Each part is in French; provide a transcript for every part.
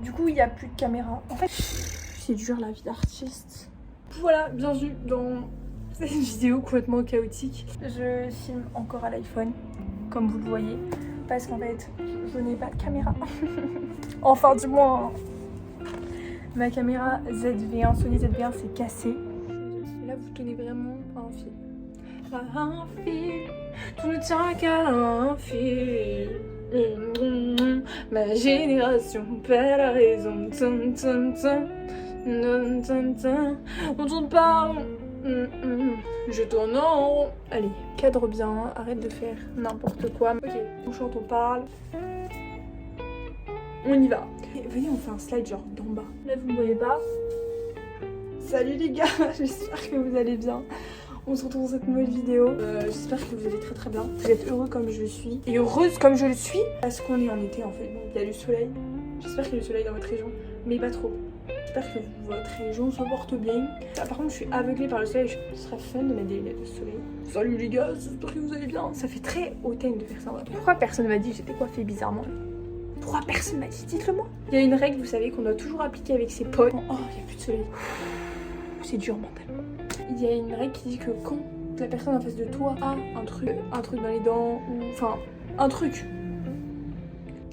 Du coup, il n'y a plus de caméra. En fait, c'est dur la vie d'artiste. Voilà, bienvenue dans cette vidéo complètement chaotique. Je filme encore à l'iPhone, comme vous le voyez, parce qu'en fait, je n'ai pas de caméra. Enfin, du moins, ma caméra ZV1, Sony ZV1, s'est cassée. Et là, vous tenez vraiment à un fil. À un fil, tout ne tient qu'à un fil. Ma génération perd la raison. On tourne pas rond. Je tourne en rond. Allez, cadre bien, arrête de faire n'importe quoi. Ok, on chante, on parle. On y va. Et venez, on fait un slide genre d'en bas. Là, vous me voyez pas. Salut les gars, j'espère que vous allez bien. On se retrouve dans cette nouvelle vidéo. J'espère que vous allez très très bien. Vous êtes heureux comme je le suis. Et heureuse comme je le suis. Parce qu'on est en été en fait. Donc il y a du soleil. J'espère qu'il y a du soleil dans votre région. Mais pas trop. J'espère que votre région se porte bien. Ah, par contre je suis aveuglée par le soleil. Ce serait fun de mettre des lunettes de soleil. Salut les gars, j'espère que vous allez bien. Ça fait très hautaine de faire ça. Pourquoi personne m'a dit que j'étais coiffée bizarrement? Pourquoi personne m'a dit? Dites-le moi. Il y a une règle, vous savez, qu'on doit toujours appliquer avec ses potes. Oh, il n'y a plus de soleil. C'est dur mentalement. Il y a une règle qui dit que quand la personne en face de toi a un truc dans les dents, ou enfin un truc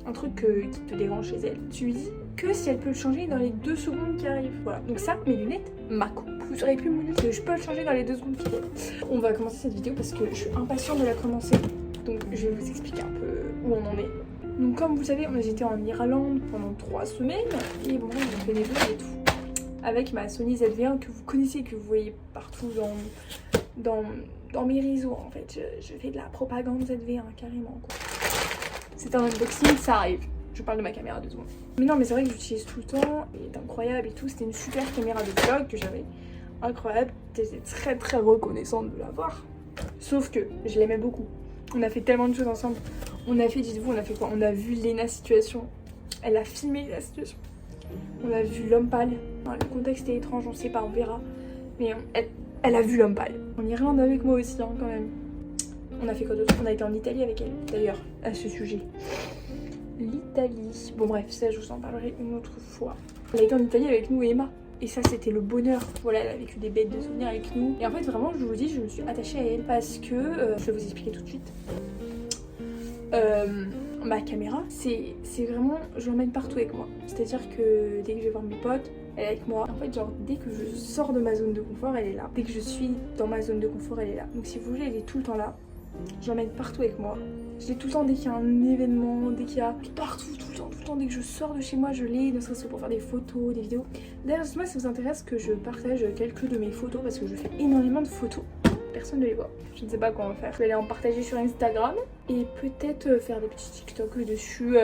qui te dérange chez elle, tu lui dis que si elle peut le changer dans les 2 secondes qui arrivent. Voilà, donc ça, mes lunettes, Mako. Vous aurez pu me dire que je peux le changer dans les 2 secondes qui arrivent. On va commencer cette vidéo parce que je suis impatiente de la commencer. Donc je vais vous expliquer un peu où on en est. Donc comme vous savez, on était en Irlande pendant 3 semaines et bon, on a fait des vlogs et tout. Avec ma Sony ZV1 que vous connaissez, que vous voyez partout dans mes réseaux en fait. Je fais de la propagande ZV1 carrément quoi. C'est un unboxing, ça arrive. Je parle de ma caméra 2 secondes. Mais non mais c'est vrai que j'utilise tout le temps, elle est incroyable et tout. C'était une super caméra de vlog que j'avais. Incroyable, j'étais très très reconnaissante de l'avoir. Sauf que je l'aimais beaucoup. On a fait tellement de choses ensemble. On a fait, dites-vous, on a fait quoi? On a vu Lena Situation. Elle a filmé la situation. On a vu L'Homme Pâle. Enfin, le contexte est étrange, on sait pas, on verra. Mais elle a vu L'Homme Pâle. En Irlande avec moi aussi, hein, quand même. On a fait quoi d'autre? On a été en Italie avec elle, d'ailleurs, à ce sujet. L'Italie. Bon bref, ça je vous en parlerai une autre fois. Elle a été en Italie avec nous et Emma. Et ça c'était le bonheur. Voilà, elle a vécu des bêtes de souvenirs avec nous. Et en fait vraiment je vous dis, je me suis attachée à elle parce que, je vais vous expliquer tout de suite. Ma caméra, c'est vraiment, je l'emmène partout avec moi. C'est-à-dire que dès que je vais voir mes potes, elle est avec moi. En fait, genre, dès que je sors de ma zone de confort, elle est là. Dès que je suis dans ma zone de confort, elle est là. Donc si vous voulez, elle est tout le temps là. Je l'emmène partout avec moi. Je l'ai tout le temps dès qu'il y a un événement, dès qu'il y a partout, tout le temps. Dès que je sors de chez moi, je l'ai, ne serait-ce que pour faire des photos, des vidéos. D'ailleurs, moi, ça vous intéresse que je partage quelques de mes photos parce que je fais énormément de photos. Personne ne les voit. Je ne sais pas comment faire. Je vais aller en partager sur Instagram et peut-être faire des petits TikTok dessus.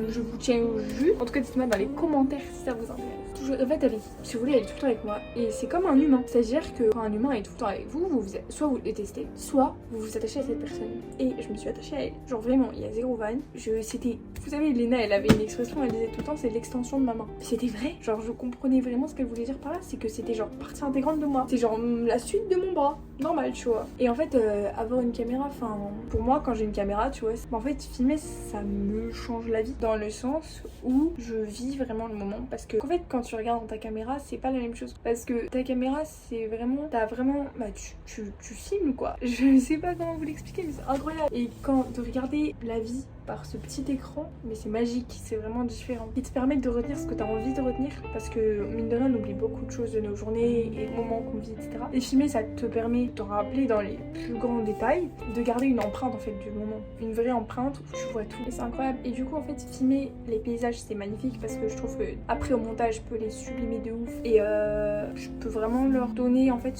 Je vous tiens au jus. En tout cas, dites-moi dans les commentaires si ça vous intéresse. En fait, si vous voulez, elle est tout le temps avec moi. Et c'est comme un humain. C'est-à-dire que quand un humain est tout le temps avec vous, soit vous le détestez, soit vous vous attachez à cette personne. Et je me suis attachée à elle. Genre vraiment, il y a zéro vanne. C'était... Vous savez, Lena, elle avait une expression, elle disait tout le temps, c'est l'extension de ma main. C'était vrai. Genre, je comprenais vraiment ce qu'elle voulait dire par là. C'est que c'était genre partie intégrante de moi. C'est genre la suite de mon bras. Normal, tu vois. Et en fait, avoir une caméra, enfin, pour moi, quand j'ai une caméra, tu vois, en fait, filmer, ça me change la vie. Dans le sens où je vis vraiment le moment. Parce que, en fait, quand tu regardes dans ta caméra, c'est pas la même chose. Parce que ta caméra, c'est vraiment, t'as vraiment, bah, tu filmes, quoi. Je sais pas comment vous l'expliquer, mais c'est incroyable. Et quand de regarder la vie par ce petit écran, mais c'est magique, c'est vraiment différent. Qui te permet de retenir ce que tu as envie de retenir, parce que mine de rien, on oublie beaucoup de choses de nos journées et des moments qu'on vit, etc. Et filmer, ça te permet de te rappeler dans les plus grands détails, de garder une empreinte en fait du moment, une vraie empreinte où tu vois tout. Et c'est incroyable. Et du coup, en fait, filmer les paysages, c'est magnifique parce que je trouve que après au montage, je peux les sublimer de ouf et je peux vraiment leur donner en fait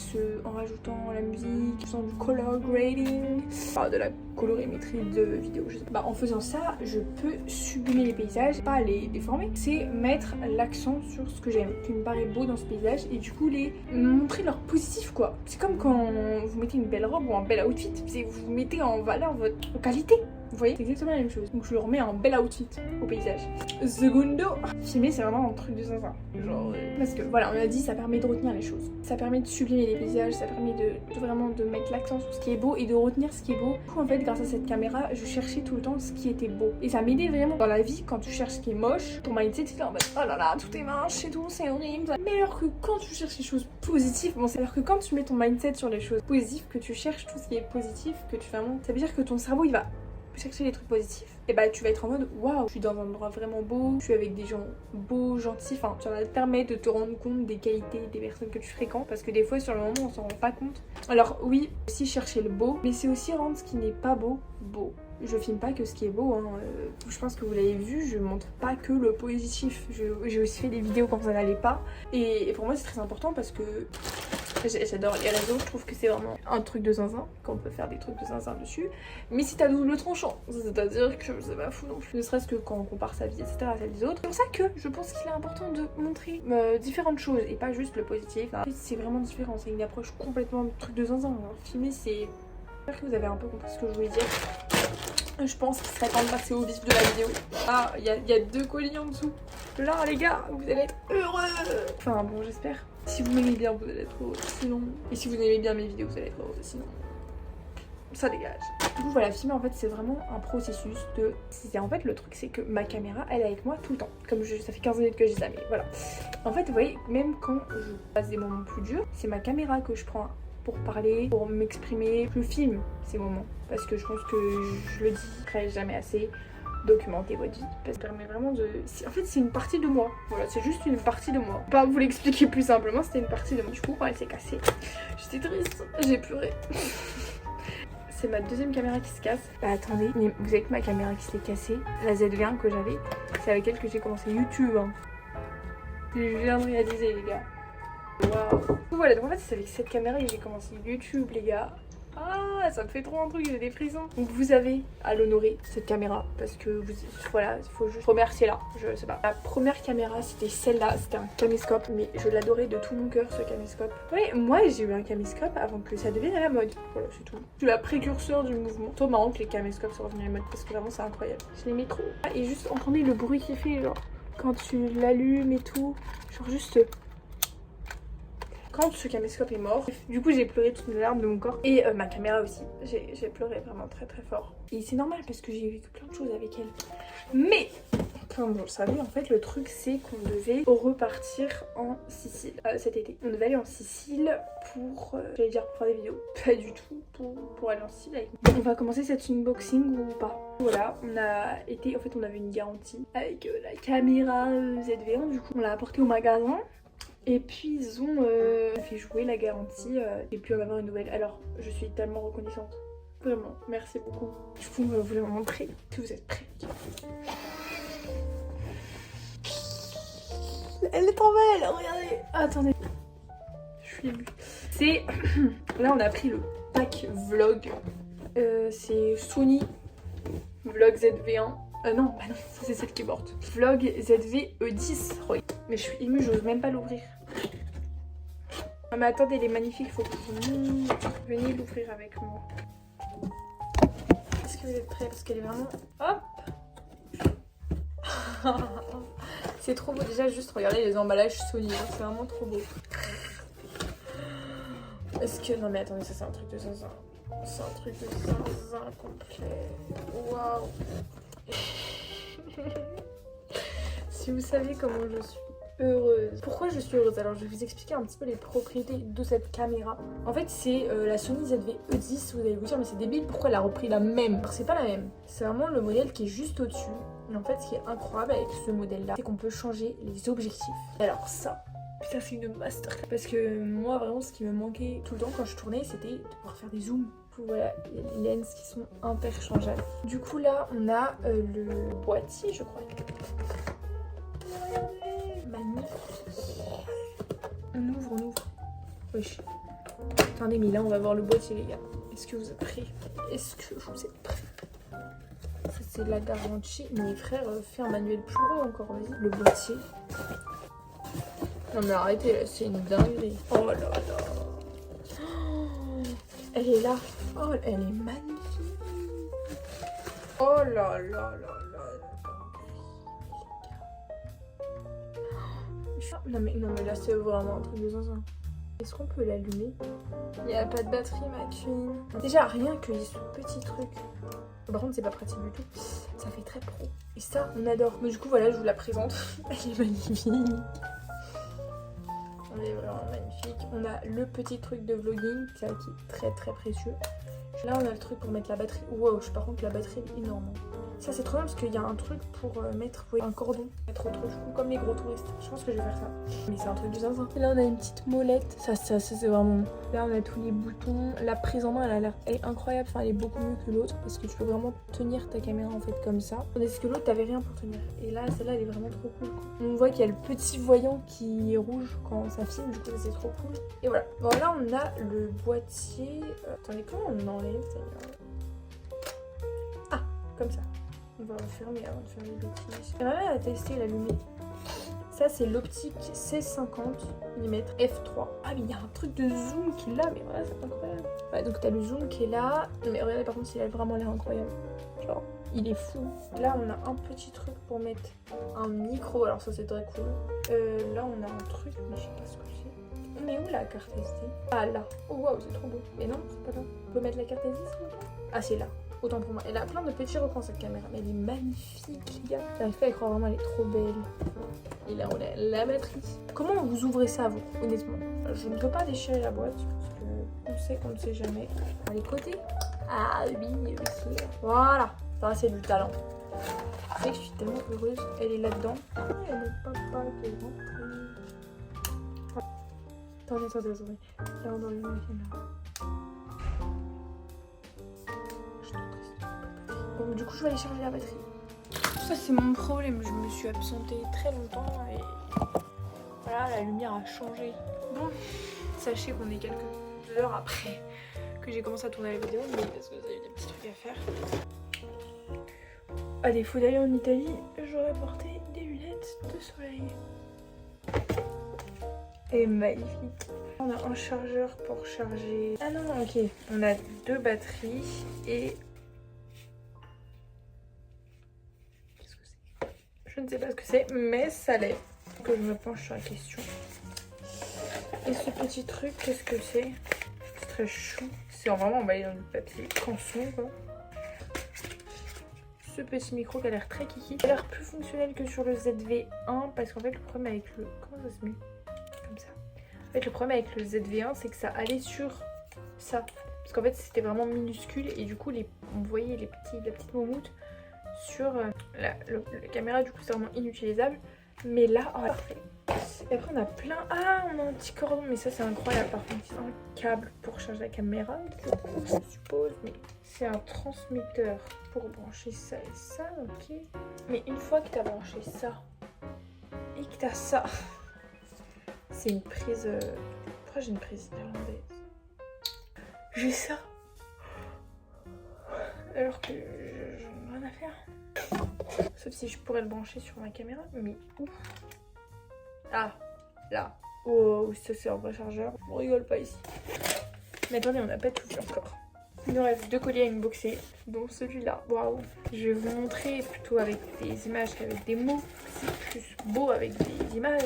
en rajoutant la musique, en faisant du color grading, enfin, de la colorimétrie de vidéo, je sais pas. Bah, en faisant ça, je peux sublimer les paysages, pas les déformer, c'est mettre l'accent sur ce que j'aime, qui me paraît beau dans ce paysage et du coup les montrer leur positif quoi. C'est comme quand vous mettez une belle robe ou un bel outfit, vous mettez en valeur votre qualité. Vous voyez, c'est exactement la même chose. Donc je lui remets un bel outfit au paysage. Segundo, filmer c'est vraiment un truc de zinzin. Genre, parce que voilà, on a dit, ça permet de retenir les choses. Ça permet de sublimer les paysages, ça permet de vraiment de mettre l'accent sur ce qui est beau et de retenir ce qui est beau. Du coup, en fait, grâce à cette caméra, je cherchais tout le temps ce qui était beau. Et ça m'aidait vraiment dans la vie quand tu cherches ce qui est moche. Ton mindset, c'est là en mode oh là là, tout est moche et tout, c'est horrible. Mais alors que quand tu cherches les choses positives, bon, c'est alors que quand tu mets ton mindset sur les choses positives, que tu cherches tout ce qui est positif, que tu fais vraiment, ça veut dire que ton cerveau il va chercher les trucs positifs, et bah tu vas être en mode waouh, je suis dans un endroit vraiment beau, je suis avec des gens beaux, gentils, enfin ça va te permettre de te rendre compte des qualités des personnes que tu fréquentes, parce que des fois sur le moment on s'en rend pas compte. Alors oui, aussi chercher le beau, mais c'est aussi rendre ce qui n'est pas beau, beau. Je filme pas que ce qui est beau, hein. Je pense que vous l'avez vu, je montre pas que le positif, j'ai aussi fait des vidéos quand ça n'allait pas, et pour moi c'est très important parce que j'adore les réseaux, je trouve que c'est vraiment un truc de zinzin, qu'on peut faire des trucs de zinzin dessus, mais c'est à double tranchant, c'est-à-dire que c'est pas fou non plus, ne serait-ce que quand on compare sa vie, etc. à celle des autres. C'est pour ça que je pense qu'il est important de montrer différentes choses et pas juste le positif. C'est vraiment différent, c'est une approche complètement truc de zinzin. Filmer, c'est... J'espère que vous avez un peu compris ce que je voulais dire. Je pense qu'il serait temps de passer au vif de la vidéo. Ah, il y a 2 colis en dessous. Là, les gars, vous allez être heureux. Enfin bon, j'espère. Si vous m'aimez bien, vous allez être heureux. Sinon, et si vous aimez bien mes vidéos, vous allez être heureux. Sinon, ça dégage. Du coup, voilà, filmer en fait, c'est vraiment un processus de. En fait, le truc, c'est que ma caméra, elle est avec moi tout le temps. Comme ça fait 15 minutes que j'ai ça, mais voilà. En fait, vous voyez, même quand je passe des moments plus durs, c'est ma caméra que je prends pour parler, pour m'exprimer. Je filme ces moments parce que je pense que je le dirai jamais assez. Documenter votre vie parce que ça permet vraiment de... En fait c'est une partie de moi, voilà, c'est juste une partie de moi. Pas vous l'expliquer plus simplement, c'était une partie de moi. Du coup quand elle s'est cassée, j'étais triste, j'ai pleuré. C'est ma deuxième caméra qui se casse. Bah attendez, mais vous savez que ma caméra qui s'est cassée, la ZV1 que j'avais, c'est avec elle que j'ai commencé YouTube, hein. Je viens de réaliser les gars. Waouh. Voilà, donc en fait c'est avec cette caméra que j'ai commencé YouTube les gars. Ah, ça me fait trop un truc, j'ai des frissons. Donc vous avez à l'honorer cette caméra parce que vous, voilà, il faut juste remercier là, je sais pas. La première caméra c'était celle-là, c'était un caméscope, mais je l'adorais de tout mon cœur ce caméscope. Oui, moi j'ai eu un caméscope avant que ça devienne à la mode. Voilà, c'est tout. Je suis la précurseur du mouvement. C'est trop marrant que les caméscopes soient revenus à la mode parce que vraiment c'est incroyable. Je les mets trop. Et juste entendez le bruit qu'il fait, genre quand tu l'allumes et tout, genre juste. Quand ce caméscope est mort, du coup j'ai pleuré toutes les larmes de mon corps. Et ma caméra aussi, j'ai pleuré vraiment très très fort. Et c'est normal parce que j'ai vécu plein de choses avec elle. Mais, comme vous le savez, en fait le truc c'est qu'on devait repartir en Sicile cet été. On devait aller en Sicile pour, j'allais dire pour faire des vidéos, pas du tout, pour aller en Sicile avec nous. On va commencer cet unboxing ou pas. Voilà, on a été, en fait on avait une garantie avec la caméra ZV1, du coup on l'a apportée au magasin. Et puis ils ont fait jouer la garantie et puis on va avoir une nouvelle. Alors je suis tellement reconnaissante. Vraiment, merci beaucoup. Du coup on va vous la montrer si vous êtes prêts. Elle est trop belle, regardez. Attendez. Je suis émue. C'est... Là on a pris le pack vlog. C'est Sony Vlog ZV1. Non, bah non, ça c'est celle qui est morte. Vlog ZV-E10. Oui. Mais je suis émue, j'ose même pas l'ouvrir. Ah mais attendez, elle est magnifique, faut que vous veniez l'ouvrir avec moi. Est-ce que vous êtes prêts? Parce qu'elle est vraiment... Hop. C'est trop beau, déjà juste regardez les emballages Sony, c'est vraiment trop beau. Est-ce que... Non mais attendez, ça c'est un truc de zinzin. C'est un truc de zinzin complet. Waouh. Si vous savez comment je suis heureuse. Pourquoi je suis heureuse? Alors je vais vous expliquer un petit peu les propriétés de cette caméra. En fait c'est la Sony ZV-E10. Vous allez vous dire mais c'est débile, pourquoi elle a repris la même? Alors c'est pas la même, c'est vraiment le modèle qui est juste au-dessus. Et en fait ce qui est incroyable avec ce modèle là, c'est qu'on peut changer les objectifs. Alors ça, putain c'est une master. Parce que moi vraiment ce qui me manquait tout le temps quand je tournais c'était de pouvoir faire des zooms. Voilà, les lens qui sont interchangeables. Du coup là on a le boîtier je crois. Magnifique. On ouvre. Wesh. Attendez mais là on va voir le boîtier les gars. Est-ce que vous êtes prêts? Est-ce que vous êtes prêts? Ça c'est la garantie. Mes frères fait un manuel plus gros encore, vas-y. Le boîtier. Non mais arrêtez là, c'est une dinguerie. Oh là là. Elle est là. Oh, elle est magnifique. Oh là là là là. Non mais là c'est vraiment un truc de zinzin. Est-ce qu'on peut l'allumer? Il n'y a pas de batterie ma queen. Déjà rien qu'il y ait ce petit truc. Par contre c'est pas pratique du tout. Ça fait très pro. Et ça on adore. Mais du coup voilà je vous la présente. Elle est magnifique. Elle est vraiment magnifique. On a le petit truc de vlogging qui est très très précieux. Là on a le truc pour mettre la batterie. Wow, par contre la batterie est énorme. Ça c'est trop bien parce qu'il y a un truc pour mettre un cordon. Mettre autre du coup comme les gros touristes. Je pense que je vais faire ça. Mais c'est un truc de zinzin. Et là on a une petite molette. Ça c'est vraiment... Là on a tous les boutons. La prise en main elle est incroyable. Enfin elle est beaucoup mieux que l'autre parce que tu peux vraiment tenir ta caméra en fait comme ça. Tandis que l'autre t'avais rien pour tenir. Et là celle-là elle est vraiment trop cool. On voit qu'il y a le petit voyant qui est rouge quand ça filme. Du coup ça c'est trop cool. Et voilà. Bon là on a le boîtier. Attendez comment on enlève d'ailleurs? Ah comme ça. On va refermer avant de faire les bêtises. J'aimerais bien la tester, l'allumer. Ça, c'est l'optique C50 mm f3. Ah, mais il y a un truc de zoom qui est là, mais voilà, c'est incroyable. Ouais, donc t'as le zoom qui est là. Mais regardez, par contre, il a vraiment l'air incroyable. Genre, il est fou. Là, on a un petit truc pour mettre un micro. Alors, ça, c'est très cool. Là, on a un truc, mais je sais pas ce que c'est. On est où la carte SD? Ah, là. Oh, waouh, c'est trop beau. Mais non, c'est pas là. On peut mettre la carte SD, s'il vous plaît? Ah, c'est là. Autant pour moi. Elle a plein de petits recoins cette caméra, mais elle est magnifique les gars. J'arrive pas à y croire, vraiment elle est trop belle. Et là on a la batterie. Comment vous ouvrez ça vous, honnêtement? Je ne peux pas déchirer la boîte parce que on sait qu'on ne sait jamais. À les côtés. Ah oui, ok. Voilà, ça c'est du talent. Tu sais que je suis tellement heureuse. Elle est là-dedans. Ah, il y a mon papa qui est rentré. Attendez. Là on doit allumer la caméra. Bon, du coup, je vais aller charger la batterie. Ça, c'est mon problème. Je me suis absentée très longtemps et voilà, la lumière a changé. Bon, sachez qu'on est quelques heures après que j'ai commencé à tourner la vidéo, mais parce que vous avez des petits trucs à faire. À défaut d'aller en Italie, j'aurais porté des lunettes de soleil. Elle est magnifique. On a un chargeur pour charger. Ah non, ok. On a 2 batteries et... Je ne sais pas ce que c'est, mais ça l'est. Que je me penche sur la question. Et ce petit truc, qu'est-ce que c'est? C'est très chou. C'est vraiment emballé dans du papier canson, quoi. Ce petit micro qui a l'air très kiki. Il a l'air plus fonctionnel que sur le ZV1 parce qu'en fait, le problème avec le... Comment ça se met? Comme ça. En fait, le problème avec le ZV1, c'est que ça allait sur ça. Parce qu'en fait, c'était vraiment minuscule et du coup, on voyait la petite moumoute sur la caméra, du coup c'est vraiment inutilisable, mais là oh, parfait. Et après on a plein, on a un petit cordon, mais ça c'est incroyable. Par contre c'est un câble pour charger la caméra du coup je suppose, mais c'est un transmetteur pour brancher ça et ça, ok. Mais une fois que tu as branché ça et que tu as ça, c'est une prise pourquoi j'ai une prise irlandaise? J'ai ça alors que j'en ai rien à faire. Sauf si je pourrais le brancher sur ma caméra, mais ouf. Ah, là. Oh, ça c'est un vrai chargeur. On rigole pas ici. Mais attendez, on n'a pas tout vu encore. Il nous reste 2 colliers à unboxer, dont celui-là. Waouh. Je vais vous montrer plutôt avec des images qu'avec des mots. C'est plus beau avec des images.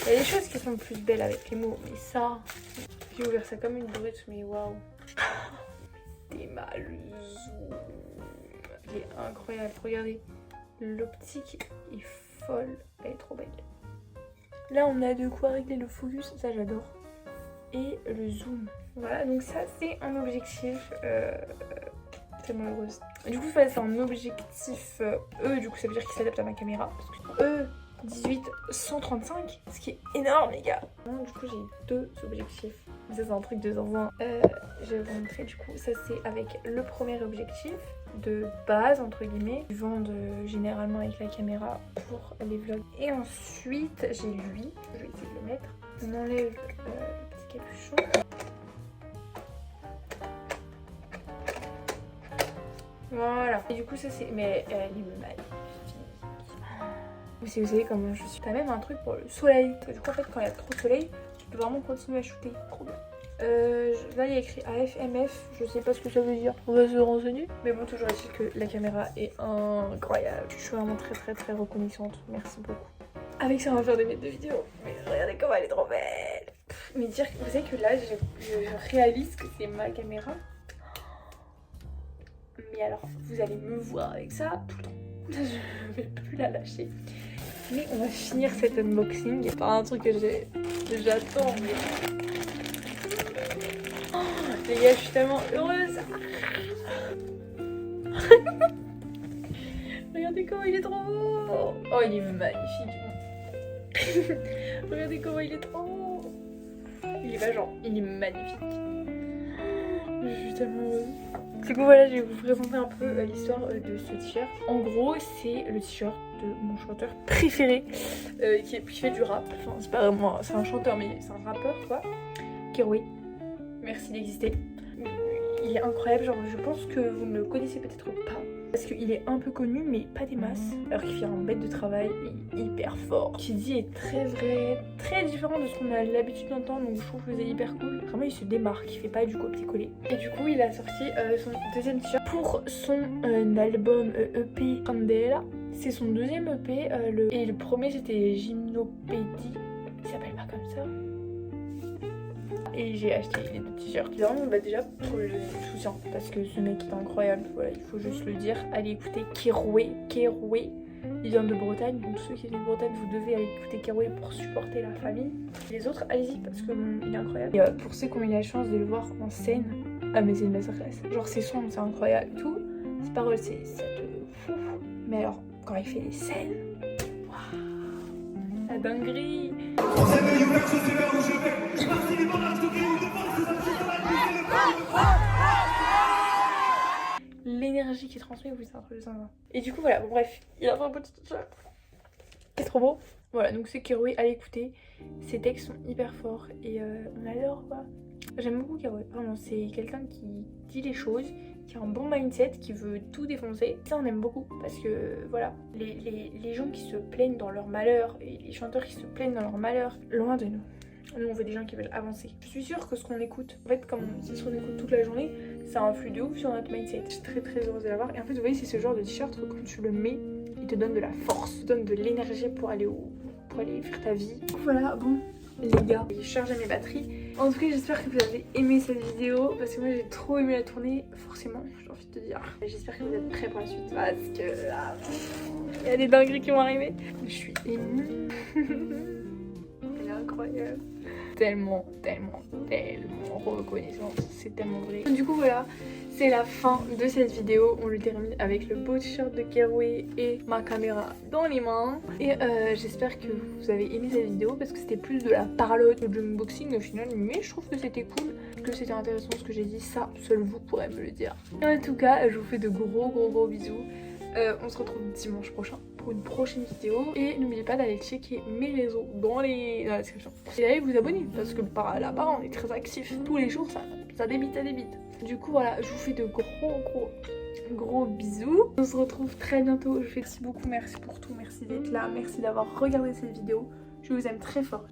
Il y a des choses qui sont plus belles avec les mots, mais ça... J'ai ouvert ça comme une brute, mais waouh. Des mal zoom. Il est incroyable, regardez. L'optique est folle, elle est trop belle. Là on a de quoi régler le focus, ça j'adore. Et le zoom. Voilà, donc ça c'est un objectif tellement heureuse. Du coup c'est un objectif E, du coup ça veut dire qu'il s'adapte à ma caméra. Parce que E18-135, ce qui est énorme les gars. Du coup j'ai 2 objectifs. Ça c'est un truc de zinzin. Je vais vous montrer du coup, ça c'est avec le premier objectif de base entre guillemets. Ils vendent généralement avec la caméra pour les vlogs. Et ensuite j'ai lui, je vais essayer de le mettre. On enlève le petit capuchon. Voilà. Et du coup ça c'est... Mais elle est magnifique. Vous savez comment je suis. T'as même un truc pour le soleil. Du coup en fait quand il y a trop de soleil, tu peux vraiment continuer à shooter, trop bien. Là il y a écrit AFMF, je sais pas ce que ça veut dire, on va se renseigner. Mais bon, toujours est-il que la caméra est incroyable. Je suis vraiment très reconnaissante, merci beaucoup. Avec ça on va faire des mètres de vidéo, mais regardez comment elle est trop belle. Mais dire que vous savez que là je réalise que c'est ma caméra. Mais alors vous allez me voir avec ça tout le temps. Je ne vais plus la lâcher. Mais on va finir cet unboxing. C'est pas un truc que j'attends mais... Les gars, je suis tellement heureuse. Regardez comment il est trop beau. Oh, il est magnifique. Regardez comment il est trop beau. Il est pas genre, il est magnifique. Je suis tellement heureuse. Du coup voilà, je vais vous présenter un peu l'histoire de ce t-shirt. En gros, c'est le t-shirt de mon chanteur préféré qui fait du rap. Enfin, c'est pas vraiment, c'est un chanteur mais c'est un rappeur quoi. Keroé. Merci d'exister. Il est incroyable, genre je pense que vous ne le connaissez peut-être pas. Parce qu'il est un peu connu mais pas des masses. Alors qu'il fait un bête de travail et hyper fort. Ce qu'il dit est très vrai, très différent de ce qu'on a l'habitude d'entendre. Donc je trouve que c'est hyper cool. Vraiment il se démarque, il fait pas du copier-coller. Et du coup il a sorti son deuxième t-shirt pour son album EP Candela. C'est son deuxième EP et le premier c'était Gymnopédie. Il s'appelle pas comme ça. Et j'ai acheté les deux t-shirts. Vraiment, déjà pour le soutien parce que ce mec est incroyable. Voilà, il faut juste le dire. Allez écouter Keroé. Il vient de Bretagne. Donc tous ceux qui viennent de Bretagne, vous devez aller écouter Keroé pour supporter la famille. Les autres, allez-y parce que il est incroyable. Et pour ceux qui ont eu la chance de le voir en scène, ah mais c'est une masterclass. Genre ses sons, c'est incroyable et tout. Ses paroles, ça te fout. Mais alors, quand il fait les scènes, waouh, la dinguerie. L'énergie qui transmet, oui, c'est un truc de dingue. Et du coup, voilà, bon, bref, il a fait un petit t-shirt. C'est trop beau. Voilà, donc c'est Keroé, allez écouter. Ses textes sont hyper forts et on adore quoi. J'aime beaucoup Keroé, vraiment, c'est quelqu'un qui dit les choses, qui a un bon mindset, qui veut tout défoncer. Ça, on aime beaucoup parce que voilà, les gens qui se plaignent dans leur malheur et les chanteurs qui se plaignent dans leur malheur, loin de nous. Nous on veut des gens qui veulent avancer. Je suis sûre que ce qu'on écoute, en fait comme c'est ce qu'on écoute toute la journée, ça influe de ouf sur notre mindset. Je suis très heureuse de l'avoir. Et en fait vous voyez c'est ce genre de t-shirt que quand tu le mets, il te donne de la force, il te donne de l'énergie pour aller faire ta vie. Voilà, bon les gars, j'ai chargé mes batteries. En tout cas j'espère que vous avez aimé cette vidéo parce que moi j'ai trop aimé la tourner, forcément j'ai envie de te dire. J'espère que vous êtes prêts pour la suite parce que là, il y a des dingueries qui vont arriver. Je suis émue. Elle est incroyable. Tellement reconnaissante, c'est tellement vrai. Du coup voilà, c'est la fin de cette vidéo. On le termine avec le beau t-shirt de Keroé et ma caméra dans les mains. Et j'espère que vous avez aimé cette vidéo parce que c'était plus de la parlotte que de l'unboxing au final. Mais je trouve que c'était cool, que c'était intéressant ce que j'ai dit. Ça, seul vous pourrez me le dire. Et en tout cas, je vous fais de gros bisous. On se retrouve dimanche prochain pour une prochaine vidéo. Et n'oubliez pas d'aller checker mes réseaux dans la description. Et d'aller vous abonner parce que par là-bas on est très actifs. Tous les jours ça débite. Du coup voilà, je vous fais de gros bisous. On se retrouve très bientôt. Je vous fais beaucoup merci pour tout. Merci d'être là. Merci d'avoir regardé cette vidéo. Je vous aime très fort.